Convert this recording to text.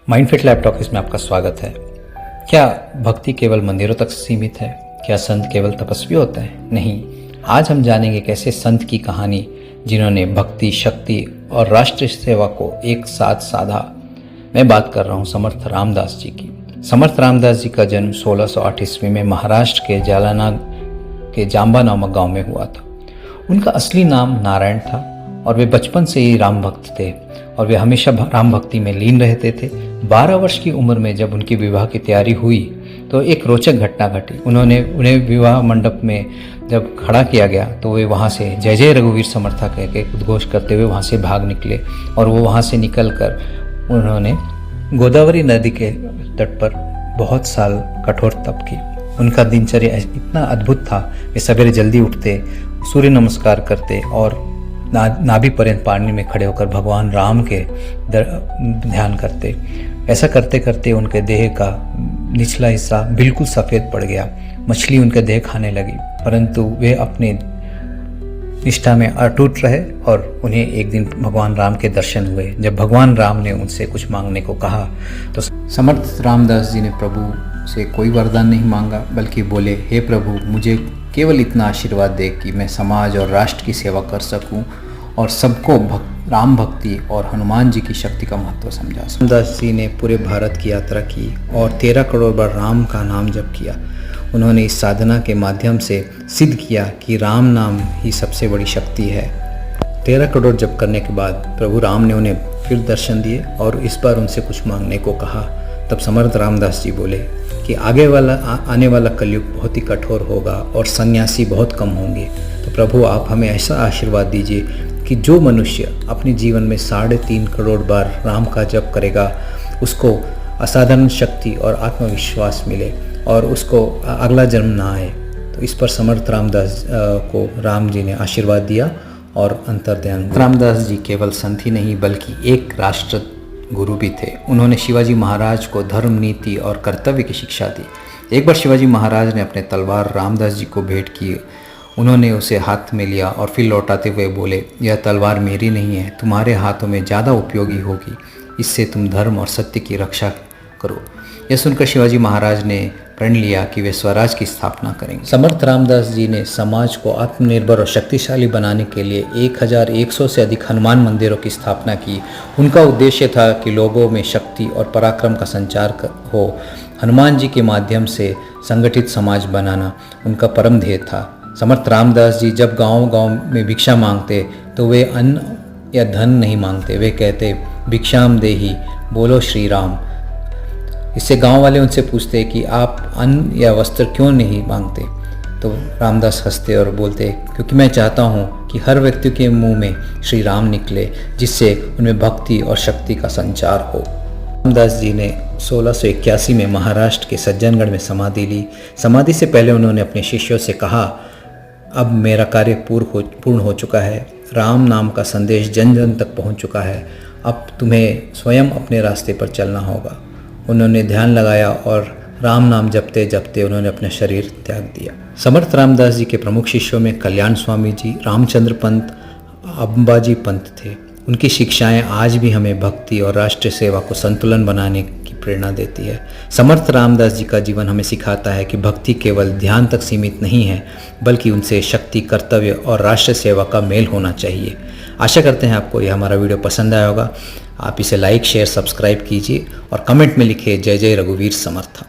माइंडफिट lab talks में आपका स्वागत है। क्या भक्ति केवल मंदिरों तक सीमित है? क्या संत केवल तपस्वी होते हैं? नहीं। आज हम जानेंगे कैसे संत की कहानी जिन्होंने भक्ति, शक्ति और राष्ट्र सेवा को एक साथ साधा। मैं बात कर रहा हूँ समर्थ रामदास जी की। समर्थ रामदास जी का जन्म 1608 ईस्वी में महाराष्ट्र के जालना के जांबा नामक गांव में हुआ था। उनका असली नाम नारायण था और वे बचपन से ही राम भक्त थे और वे हमेशा राम भक्ति में लीन रहते थे। 12 वर्ष की उम्र में जब उनकी विवाह की तैयारी हुई तो एक रोचक घटना घटी। उन्हें विवाह मंडप में जब खड़ा किया गया तो वे वहाँ से जय जय रघुवीर समर्था कह के उद्घोष करते हुए वहाँ से भाग निकले और वो वहाँ से निकल कर उन्होंने गोदावरी नदी के तट पर बहुत साल कठोर तप की। उनका दिनचर्या इतना अद्भुत था। वे सवेरे जल्दी उठते, सूर्य नमस्कार करते और नाभि पर्यंत पानी में खड़े होकर भगवान राम के ध्यान करते। ऐसा करते करते उनके देह का निचला हिस्सा बिल्कुल सफ़ेद पड़ गया। मछली उनके देह खाने लगी, परंतु वे अपने निष्ठा में अटूट रहे और उन्हें एक दिन भगवान राम के दर्शन हुए। जब भगवान राम ने उनसे कुछ मांगने को कहा तो समर्थ रामदास जी ने प्रभु से कोई वरदान नहीं मांगा, बल्कि बोले, हे प्रभु, मुझे केवल इतना आशीर्वाद दे कि मैं समाज और राष्ट्र की सेवा कर सकूं और सबको राम भक्ति और हनुमान जी की शक्ति का महत्व समझा सकूं। रामदास जी ने पूरे भारत की यात्रा की और 13 करोड़ बार राम का नाम जप किया। उन्होंने इस साधना के माध्यम से सिद्ध किया कि राम नाम ही सबसे बड़ी शक्ति है। 13 करोड़ जप करने के बाद प्रभु राम ने उन्हें फिर दर्शन दिए और इस बार उनसे कुछ मांगने को कहा। तब समर्थ रामदास जी बोले कि आने वाला कलयुग बहुत ही कठोर होगा और सन्यासी बहुत कम होंगे। तो प्रभु आप हमें ऐसा आशीर्वाद दीजिए कि जो मनुष्य अपने जीवन में 3.5 करोड़ बार राम का जप करेगा उसको असाधारण शक्ति और आत्मविश्वास मिले और उसको अगला जन्म ना आए। तो इस पर समर्थ रामदास को राम जी ने आशीर्वाद दिया और अंतर्ध्यान। रामदास जी केवल संत ही नहीं बल्कि एक राष्ट्र गुरु भी थे। उन्होंने शिवाजी महाराज को धर्म, नीति और कर्तव्य की शिक्षा दी। एक बार शिवाजी महाराज ने अपने तलवार रामदास जी को भेंट की। उन्होंने उसे हाथ में लिया और फिर लौटाते हुए बोले, यह तलवार मेरी नहीं है, तुम्हारे हाथों में ज़्यादा उपयोगी होगी। इससे तुम धर्म और सत्य की रक्षा करो। यह सुनकर शिवाजी महाराज ने प्रण लिया कि वे स्वराज की स्थापना करेंगे। समर्थ रामदास जी ने समाज को आत्मनिर्भर और शक्तिशाली बनाने के लिए 1100 से अधिक हनुमान मंदिरों की स्थापना की। उनका उद्देश्य था कि लोगों में शक्ति और पराक्रम का संचार हो। हनुमान जी के माध्यम से संगठित समाज बनाना उनका परम ध्येय था। समर्थ रामदास जी जब गांव-गांव में भिक्षा मांगते तो वे अन्न या धन नहीं मांगते, वे कहते, भिक्षाम देहि, बोलो श्री राम। इससे गांव वाले उनसे पूछते कि आप अन्न या वस्त्र क्यों नहीं मांगते? तो रामदास हंसते और बोलते, क्योंकि मैं चाहता हूँ कि हर व्यक्ति के मुंह में श्री राम निकले, जिससे उनमें भक्ति और शक्ति का संचार हो। रामदास जी ने 1681 में महाराष्ट्र के सज्जनगढ़ में समाधि ली। समाधि से पहले उन्होंने अपने शिष्यों से कहा, अब मेरा कार्य पूर्ण हो चुका है। राम नाम का संदेश जन जन तक पहुँच चुका है। अब तुम्हें स्वयं अपने रास्ते पर चलना होगा। उन्होंने ध्यान लगाया और राम नाम जपते जपते उन्होंने अपना शरीर त्याग दिया। समर्थ रामदास जी के प्रमुख शिष्यों में कल्याण स्वामी जी, रामचंद्र पंत, अंबाजी पंत थे। उनकी शिक्षाएं आज भी हमें भक्ति और राष्ट्र सेवा को संतुलन बनाने की प्रेरणा देती है। समर्थ रामदास जी का जीवन हमें सिखाता है कि भक्ति केवल ध्यान तक सीमित नहीं है, बल्कि उनसे शक्ति, कर्तव्य और राष्ट्र सेवा का मेल होना चाहिए। आशा करते हैं आपको यह हमारा वीडियो पसंद आया होगा। आप इसे लाइक, शेयर, सब्सक्राइब कीजिए और कमेंट में लिखिए, जय जय रघुवीर समर्था।